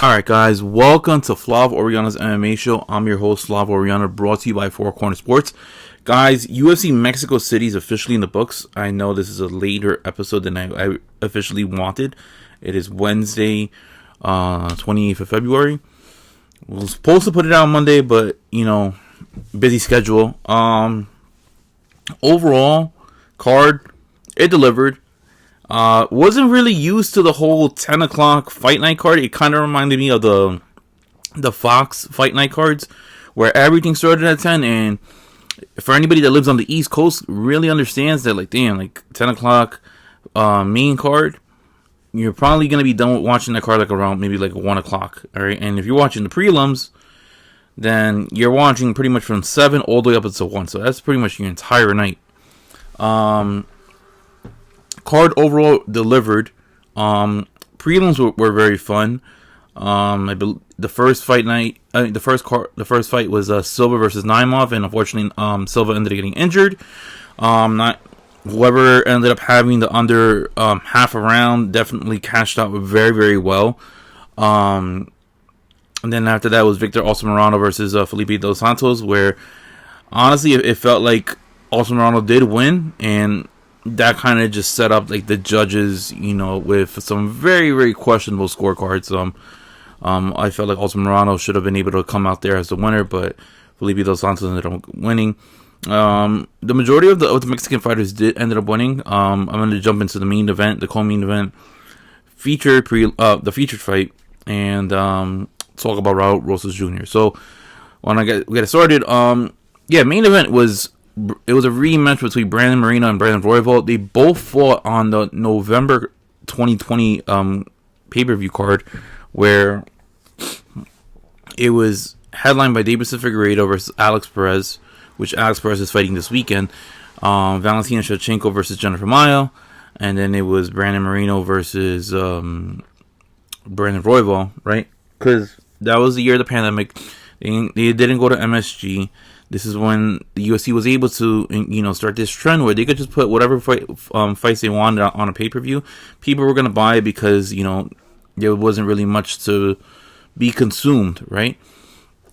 Alright guys, welcome to Flav Oriana's MMA show. I'm your host, Flav Oriana, brought to you by Four Corner Sports. Guys, UFC Mexico City is officially in the books. I know this is a later episode than I officially wanted. It is Wednesday, 28th of February. We were supposed to put it out Monday, but, busy schedule. Overall, card, it delivered. Wasn't really used to the whole 10 o'clock fight night card. It kind of reminded me of the Fox fight night cards, where everything started at 10. And for anybody that lives on the East Coast, really understands that, 10 o'clock main card, you're probably going to be done with watching that card around maybe 1 o'clock. All right. And if you're watching the prelims, then you're watching pretty much from 7 all the way up until 1. So that's pretty much your entire night. Card overall delivered. Prelims were very fun. The first fight was Silva versus Naimov, and unfortunately, Silva ended up getting injured. Whoever ended up having the under half a round definitely cashed out very, very well. And then after that was Victor Moreno versus Felipe Dos Santos, where honestly it felt like Moreno did win, and that kind of just set up the judges, with some very, very questionable scorecards. I felt like Moreno should have been able to come out there as the winner, but Felipe Dos Santos ended up winning. The majority of the Mexican fighters ended up winning. I'm going to jump into the main event, the co-main event, the featured fight, and talk about Raul Rosas Jr. So when I get started, main event was. It was a rematch between Brandon Moreno and Brandon Royval. They both fought on the November 2020 pay-per-view card, where it was headlined by Deiveson Figueiredo versus Alex Perez, which Alex Perez is fighting this weekend. Valentina Shevchenko versus Jennifer Maia, and then it was Brandon Moreno versus Brandon Royval, right? Because that was the year of the pandemic. They didn't go to MSG. This is when the UFC was able to, start this trend where they could just put whatever fights they wanted on a pay-per-view. People were going to buy it because, there wasn't really much to be consumed, right?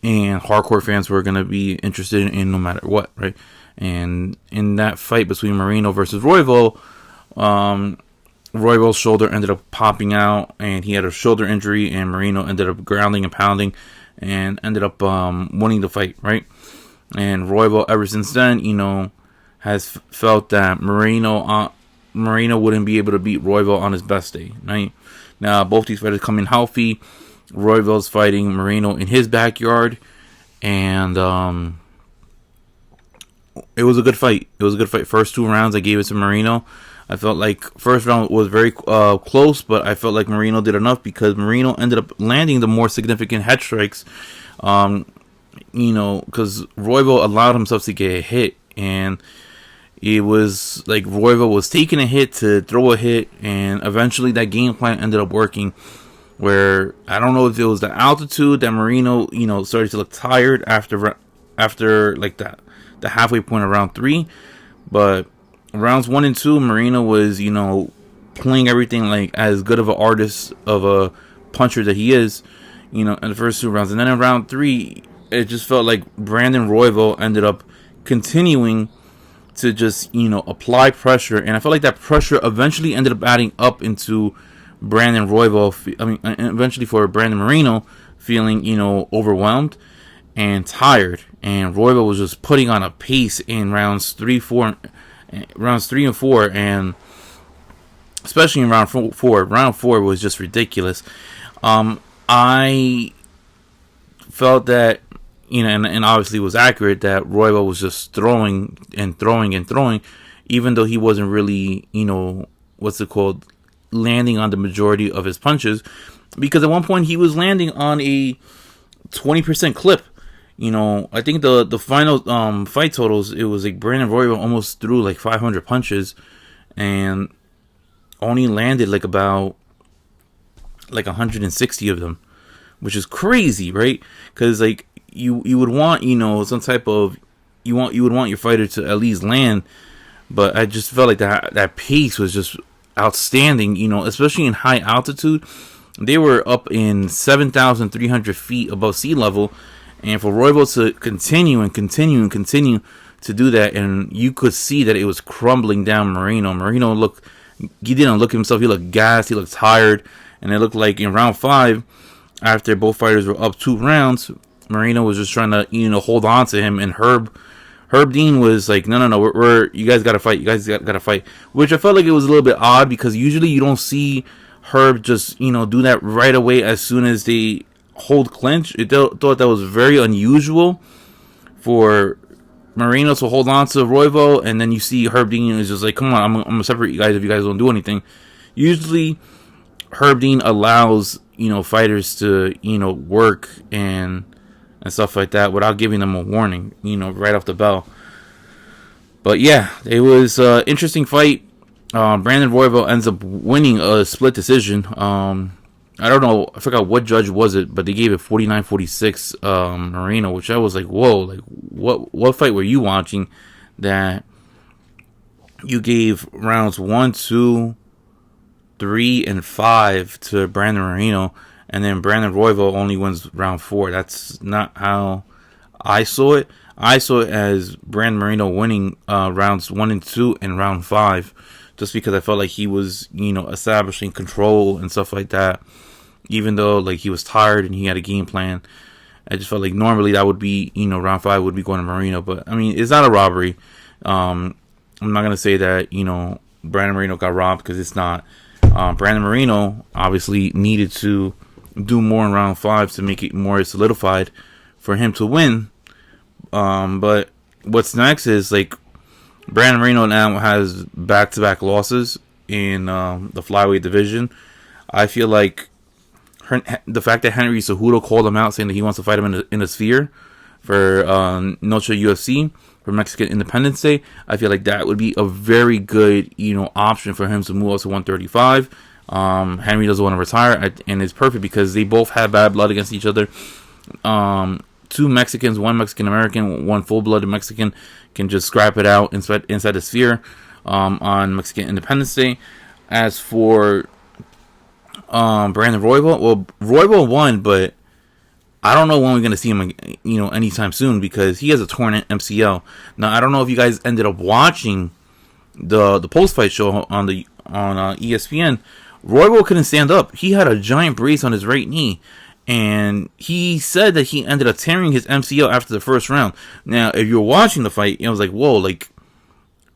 And hardcore fans were going to be interested in no matter what, right? And in that fight between Moreno versus Royval, Royval's shoulder ended up popping out, and he had a shoulder injury, and Moreno ended up grounding and pounding and ended up winning the fight, right? And Royval, ever since then, has felt that Moreno wouldn't be able to beat Royval on his best day, right? Now, both these fighters come in healthy. Royval's fighting Moreno in his backyard, and it was a good fight. First 2 rounds, I gave it to Moreno. I felt like first round was very close, but I felt like Moreno did enough because Moreno ended up landing the more significant head strikes. Because Royval allowed himself to get a hit, and it was like Royval was taking a hit to throw a hit, and eventually that game plan ended up working, where I don't know if it was the altitude that Moreno, started to look tired after the halfway point of round 3, but rounds 1 and 2, Moreno was, playing everything as good of an artist, of a puncher that he is, in the first 2 rounds, and then in round 3, it just felt like Brandon Royval ended up continuing to just, apply pressure. And I felt like that pressure eventually ended up adding up into Brandon Royval. Eventually for Brandon Moreno feeling, overwhelmed and tired. And Royval was just putting on a pace in rounds 3 and 4. And especially in round 4. Round 4 was just ridiculous. I felt that, and obviously was accurate that Royval was just throwing, even though he wasn't really, landing on the majority of his punches, because at one point he was landing on a 20% clip. I think the final fight totals, it was like Brandon Royval almost threw 500 punches and only landed about 160 of them, which is crazy, right? Because you would want, some type of, you would want your fighter to at least land, but I just felt like that pace was just outstanding, especially in high altitude. they were up in 7,300 feet above sea level, and for Royval to continue to do that, and you could see that it was crumbling down Moreno. He didn't look himself. He looked gassed. He looked tired, and it looked like in round 5, after both fighters were up 2 rounds, Moreno was just trying to hold on to him, and Herb Dean was like, no, we're you guys gotta fight. You guys gotta fight. Which I felt like it was a little bit odd, because usually you don't see Herb just, do that right away as soon as they hold clinch. Thought that was very unusual for Moreno to hold on to Royval, and then you see Herb Dean is just like, come on, I'm gonna separate you guys if you guys don't do anything. Usually, Herb Dean allows, fighters to, work and stuff like that without giving them a warning, right off the bell. But yeah, it was an interesting fight. Brandon Royval ends up winning a split decision. I don't know, I forgot what judge was it, but they gave it 49-46 Moreno, which I was like, whoa, like what fight were you watching that you gave rounds 1, 2, 3, and 5 to Brandon Moreno, and then Brandon Royval only wins round 4? That's not how I saw it. I saw it as Brandon Moreno winning rounds 1 and 2 and round 5, just because I felt like he was, establishing control and stuff like that. Even though like he was tired and he had a game plan, I just felt like normally that would be, round 5 would be going to Moreno. But I mean, it's not a robbery. I'm not gonna say that Brandon Moreno got robbed, because it's not. Brandon Moreno obviously needed to do more in round 5 to make it more solidified for him to win. But what's next is like Brandon Moreno now has back-to-back losses in the flyweight division. I feel like the fact that Henry Cejudo called him out saying that he wants to fight him in a sphere for Noche UFC for Mexican Independence Day, I feel like that would be a very good option for him to move up to 135. Henry doesn't want to retire, and it's perfect because they both have bad blood against each other. 2 Mexicans, 1 Mexican American, 1 full-blooded Mexican can just scrap it out inside the sphere on Mexican Independence Day. As for Brandon Royval, well, Royval won, but I don't know when we're gonna see him, anytime soon, because he has a torn MCL. Now, I don't know if you guys ended up watching the post-fight show on ESPN. Royval couldn't stand up. He had a giant brace on his right knee, and he said that he ended up tearing his MCL after the first round. Now, if you're watching the fight, it was like, whoa, like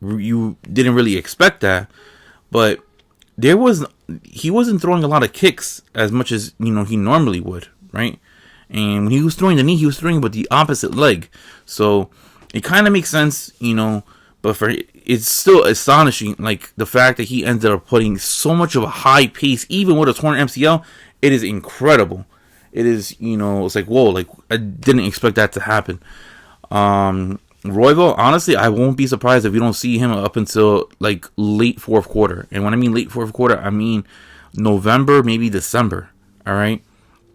you didn't really expect that, but he wasn't throwing a lot of kicks as much as he normally would, right? And when he was throwing the knee, he was throwing with the opposite leg, so it kind of makes sense, but it's still astonishing, like the fact that he ended up putting so much of a high pace, even with a torn MCL. It is incredible. It is, it's like, whoa, like I didn't expect that to happen. Royval, honestly, I won't be surprised if we don't see him up until like late 4th quarter. And when I mean late 4th quarter, I mean November, maybe December. All right.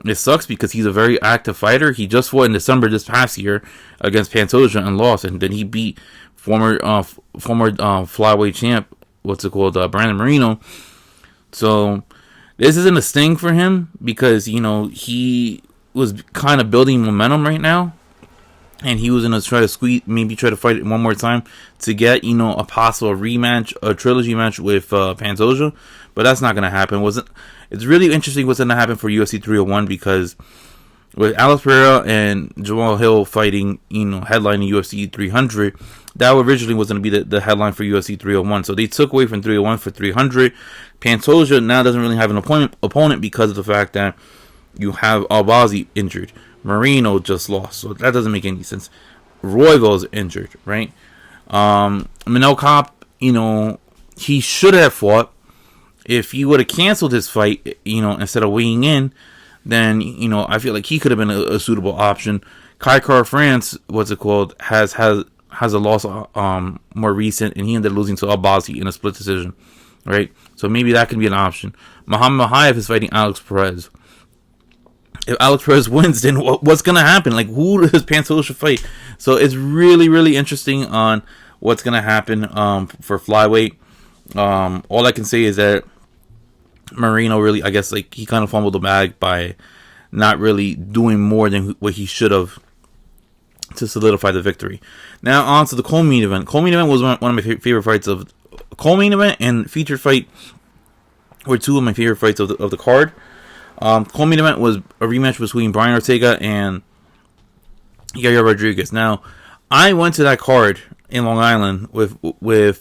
It sucks because he's a very active fighter. He just fought in December this past year against Pantoja and lost, and then he beat former flyweight champ, Brandon Moreno. So this isn't a sting for him because he was kind of building momentum right now, and he was gonna try to fight it one more time to get a possible rematch, a trilogy match with Pantoja, but that's not gonna happen. It's really interesting what's gonna happen for UFC 301, because with Alex Pereira and Jamal Hill fighting, headlining UFC 300, that originally was going to be the headline for UFC 301. So they took away from 301 for 300. Pantoja now doesn't really have an opponent because of the fact that you have Albazi injured. Moreno just lost, so that doesn't make any sense. Royval's injured, right? Manel Cop, he should have fought. If he would have canceled his fight, instead of weighing in, then, I feel like he could have been a suitable option. Kai France, has a loss more recent, and he ended up losing to Albazi in a split decision, right? So maybe that can be an option. Muhammad Mokaev is fighting Alex Perez. If Alex Perez wins, then what's going to happen? Like, who does Pantoja fight? So it's really, really interesting on what's going to happen for flyweight. All I can say is that Moreno really, I guess, like, he kind of fumbled the bag by not really doing more than what he should have to solidify the victory. Now on to the co-main event. Co-main event was one of my favorite fights of co-main event, and featured fight were two of my favorite fights of the card. Co-main event was a rematch between Brian Ortega and Yair Rodriguez. Now, I went to that card in Long Island with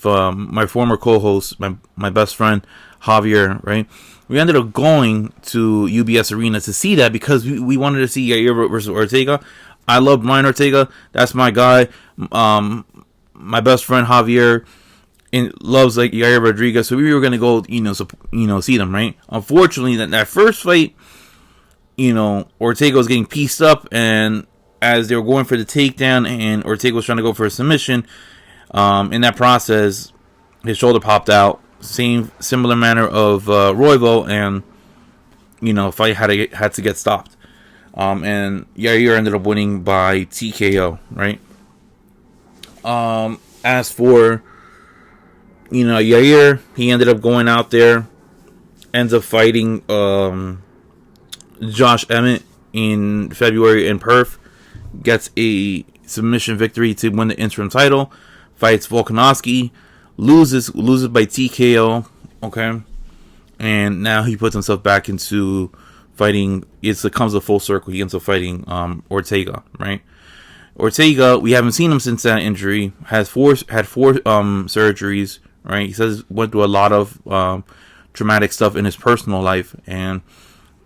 my former co-host, my best friend Javier. Right, we ended up going to UBS Arena to see that because we wanted to see Yair versus Ortega. I love Brian Ortega. That's my guy. My best friend Javier loves like Yair Rodriguez, so we were gonna go, see them, right? Unfortunately, that first fight, Ortega was getting pieced up, and as they were going for the takedown, and Ortega was trying to go for a submission, in that process, his shoulder popped out. Similar manner of Royval, and fight had to get stopped. And Yair ended up winning by TKO, right? As for Yair, he ended up going out there, ends up fighting Josh Emmett in February in Perth, gets a submission victory to win the interim title, fights Volkanovski, loses by TKO, okay, and now he puts himself back into fighting. It comes a full circle. He ends up fighting Ortega, right? Ortega, we haven't seen him since that injury. Had four surgeries, right? He says went through a lot of traumatic stuff in his personal life, and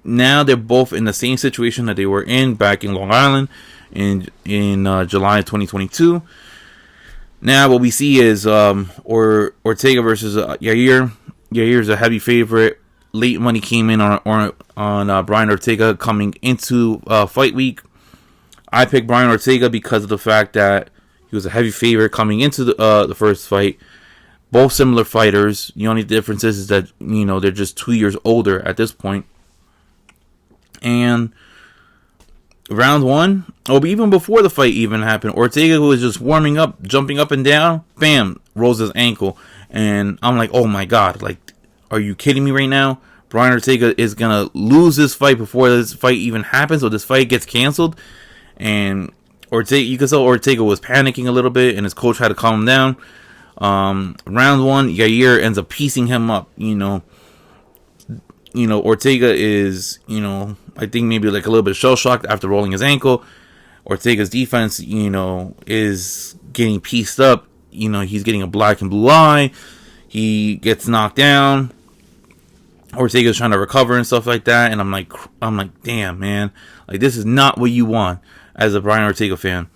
now they're both in the same situation that they were in back in Long Island in July of 2022. Now what we see is Ortega versus Yair. Yair is a heavy favorite. Late money came in on Brian Ortega coming into fight week. I picked Brian Ortega because of the fact that he was a heavy favorite coming into the first fight. Both similar fighters. The only difference is that they're just 2 years older at this point. And round one, even before the fight even happened, Ortega was just warming up, jumping up and down. Bam, rolls his ankle, and I'm like, oh my god, like, are you kidding me right now? Brian Ortega is gonna lose this fight before this fight even happens, or this fight gets canceled. And Ortega, you can tell Ortega was panicking a little bit, and his coach had to calm him down. Round one, Yair ends up piecing him up. Ortega is, I think maybe like a little bit shell shocked after rolling his ankle. Ortega's defense, is getting pieced up. He's getting a black and blue eye. He gets knocked down. Ortega's trying to recover and stuff like that, and I'm like, damn, man, like, this is not what you want as a Brian Ortega fan.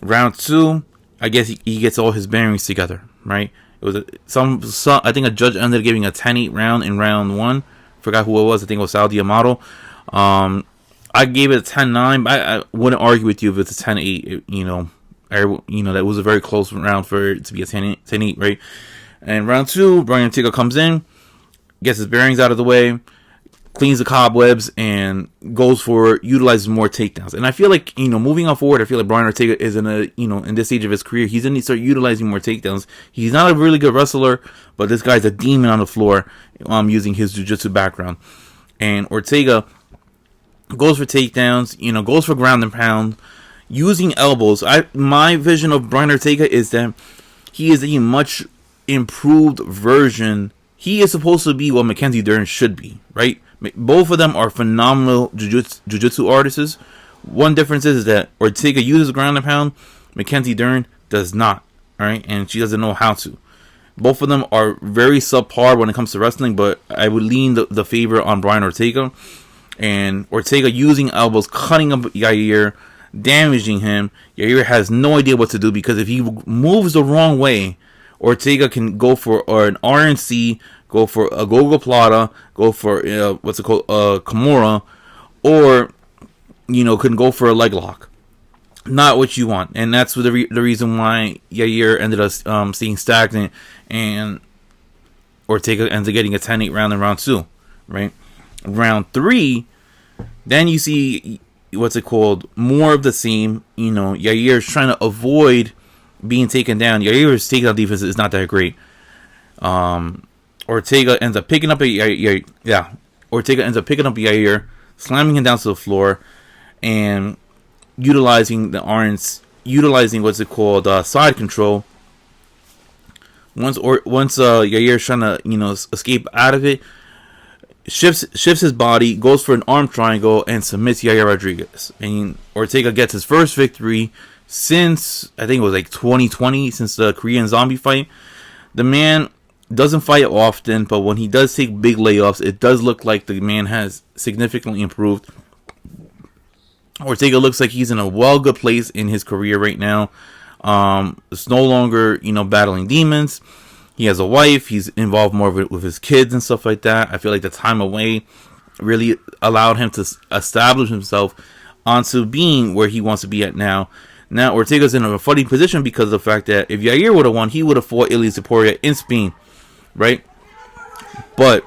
Round two, I guess he gets all his bearings together, right? It was I think a judge ended up giving a 10-8 round in round one. Forgot who it was. I think it was Sal D'Amato. I gave it a 10-9, but I wouldn't argue with you if it's a 10-8. That was a very close round for it to be a 10-8, right? And round two, Brian Ortega comes in, gets his bearings out of the way, cleans the cobwebs, and goes for utilizing more takedowns. And I feel like, moving on forward, I feel like Brian Ortega is in this stage of his career, he's going to start utilizing more takedowns. He's not a really good wrestler, but this guy's a demon on the floor, using his jiu-jitsu background. And Ortega goes for takedowns, goes for ground and pound, using elbows. My vision of Brian Ortega is that he is a much improved version. He is supposed to be what Mackenzie Dern should be, right? Both of them are phenomenal jiu-jitsu artists. One difference is that Ortega uses ground and pound, Mackenzie Dern does not, right? And she doesn't know how to. Both of them are very subpar when it comes to wrestling, but I would lean the favor on Brian Ortega. And Ortega using elbows, cutting up Yair, damaging him. Yair has no idea what to do, because if he moves the wrong way, Ortega can go for an RNC, go for a gogoplata, go for Kimura, or can go for a leg lock. Not what you want, and that's the reason why Yair ended up staying stagnant, and Ortega ends up getting a 10-8 round in round two, right? Round three, then you see more of the same. Yair is trying to avoid being taken down. Yair's takedown defense is not that great. Ortega ends up picking up Ortega ends up picking up Yair, slamming him down to the floor, and utilizing what's it called, side control. Once Yair's trying to escape out of it, shifts his body, goes for an arm triangle, and submits Yair Rodriguez. And Ortega gets his first victory since, I think it was like 2020, since the Korean Zombie fight. The man doesn't fight often, but when he does take big layoffs, it does look like the man has significantly improved. Ortega looks like he's in a good place in his career right now. It's no longer, battling demons. He has a wife. He's involved more with his kids and stuff like that. I feel like the time away really allowed him to establish himself onto being where he wants to be at now. Now Ortega's in a funny position because of the fact that if Yair would have won, he would have fought Ilia Topuria in Spain, right? But,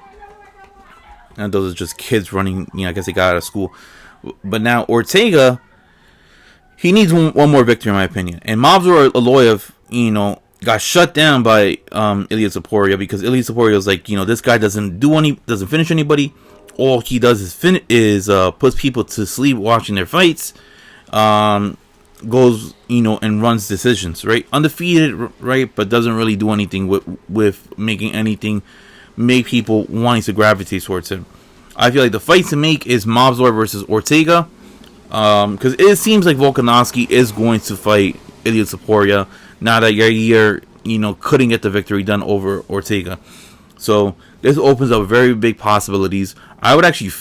and those are just kids running, I guess they got out of school. But now Ortega, he needs one more victory, in my opinion. And Movsar Aloyev, got shut down by Ilia Topuria because Ilia Topuria was like, this guy doesn't finish anybody. All he does is puts people to sleep watching their fights. Goes, and runs decisions, right? Undefeated, right? But doesn't really do anything with make people wanting to gravitate towards him. I feel like the fight to make is Movsar versus Ortega. Because it seems like Volkanovski is going to fight Ilia Topuria now that Yair, couldn't get the victory done over Ortega. So this opens up very big possibilities. I would actually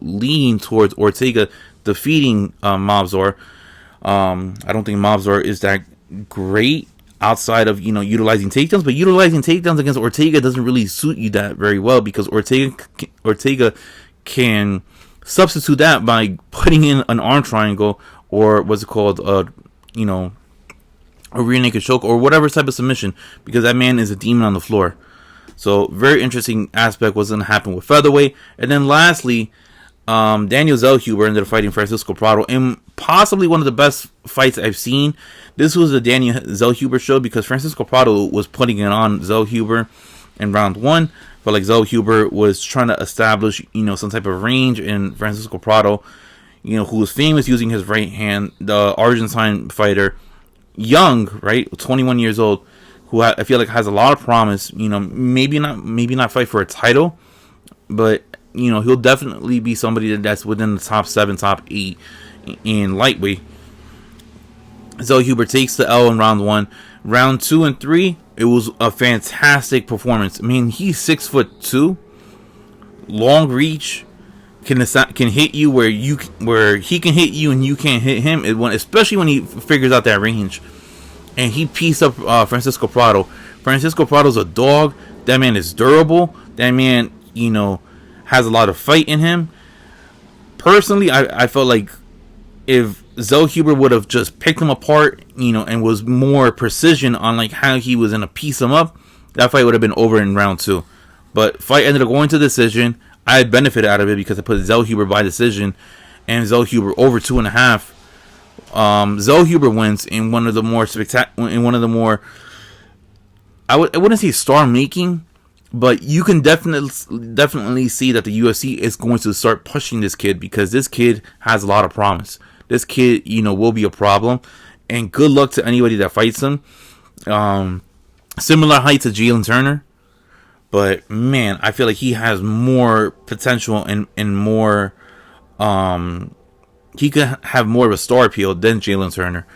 lean towards Ortega defeating Movsar. I don't think Movsar is that great outside of utilizing takedowns, but utilizing takedowns against Ortega doesn't really suit you that very well because Ortega can substitute that by putting in an arm triangle or what's it called, a rear naked choke or whatever type of submission, because that man is a demon on the floor. So very interesting aspect what's going to happen with featherweight. And then lastly, Daniel Zellhuber ended up fighting Francisco Prado in possibly one of the best fights I've seen. This was the Daniel Zellhuber show because Francisco Prado was putting it on Zellhuber in round one. But like Zellhuber was trying to establish, some type of range, and Francisco Prado, who was famous using his right hand, the Argentine fighter, young, right, 21 years old, who I feel like has a lot of promise. Maybe not fight for a title, but he'll definitely be somebody that's within the top 7, top 8 in lightweight. Zellhuber takes the L in round 1. Round 2 and 3, it was a fantastic performance. I mean, he's 6'2", long reach, can hit you where he can hit you and you can't hit him. Especially when he figures out that range. And he pieced up Francisco Prado. Francisco Prado's a dog. That man is durable. That man, has a lot of fight in him. Personally, I felt like if Zellhuber would have just picked him apart, and was more precision on like how he was gonna piece him up, that fight would have been over in round 2. But fight ended up going to decision. I benefited out of it because I put Zellhuber by decision, and Zellhuber over 2.5. Zellhuber wins in one of the more I wouldn't say star making, but you can definitely see that the UFC is going to start pushing this kid because this kid has a lot of promise. This kid, will be a problem, and good luck to anybody that fights him. Similar height to Jalen Turner, but man, I feel like he has more potential and more. He could have more of a star appeal than Jalen Turner.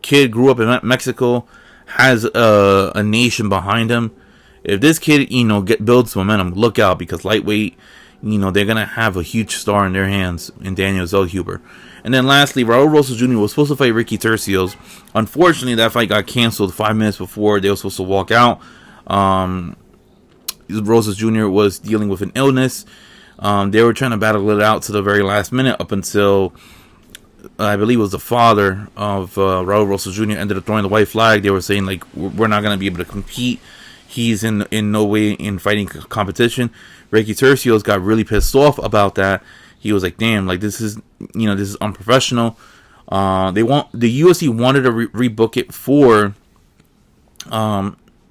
Kid grew up in Mexico, has a nation behind him. If this kid, builds momentum, look out, because lightweight, they're going to have a huge star in their hands in Daniel Zellhuber. And then lastly, Raul Rosas Jr. was supposed to fight Ricky Turcios. Unfortunately, that fight got canceled 5 minutes before they were supposed to walk out. Rosas Jr. was dealing with an illness. They were trying to battle it out to the very last minute up until, I believe it was the father of Raul Rosas Jr. ended up throwing the white flag. They were saying, like, we're not going to be able to compete. He's in no way in fighting competition. Ricky Turcios got really pissed off about that. He was like, damn, like, this is unprofessional. The UFC wanted to rebook it for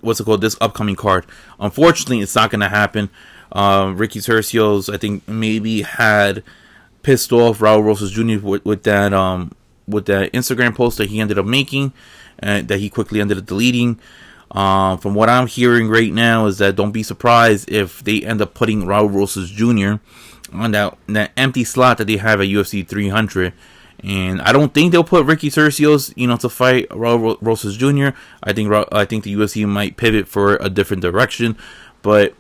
this upcoming card. Unfortunately, it's not going to happen. Ricky Tercios, I think, maybe had pissed off Raul Rosas Jr. with that Instagram post that he ended up making, and that he quickly ended up deleting. From what I'm hearing right now is that don't be surprised if they end up putting Raul Rosas Jr. on that empty slot that they have at UFC 300. And I don't think they'll put Ricky Tercios, to fight Raul Rosas Jr. I think the UFC might pivot for a different direction, but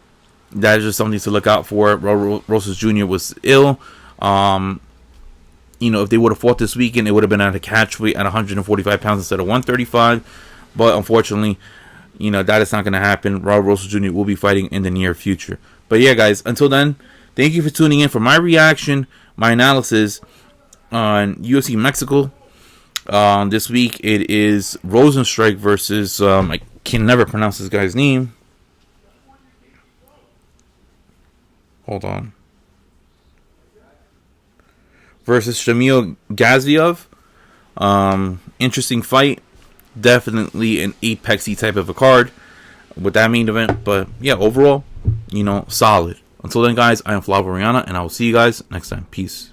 that is just something to look out for. Raul Rosas Jr. was ill. If they would have fought this weekend, it would have been at a catch weight at 145 pounds instead of 135. But unfortunately, that is not going to happen. Raul Rosas Jr. will be fighting in the near future. But yeah, guys, until then, thank you for tuning in for my reaction, my analysis on UFC Mexico. This week it is Rosenstrike versus I can never pronounce this guy's name. Hold on. Versus Shamil Gaziev. Interesting fight. Definitely an Apexy type of a card with that main event. But yeah, overall, solid. Until then, guys, I am Flavoriana, and I will see you guys next time. Peace.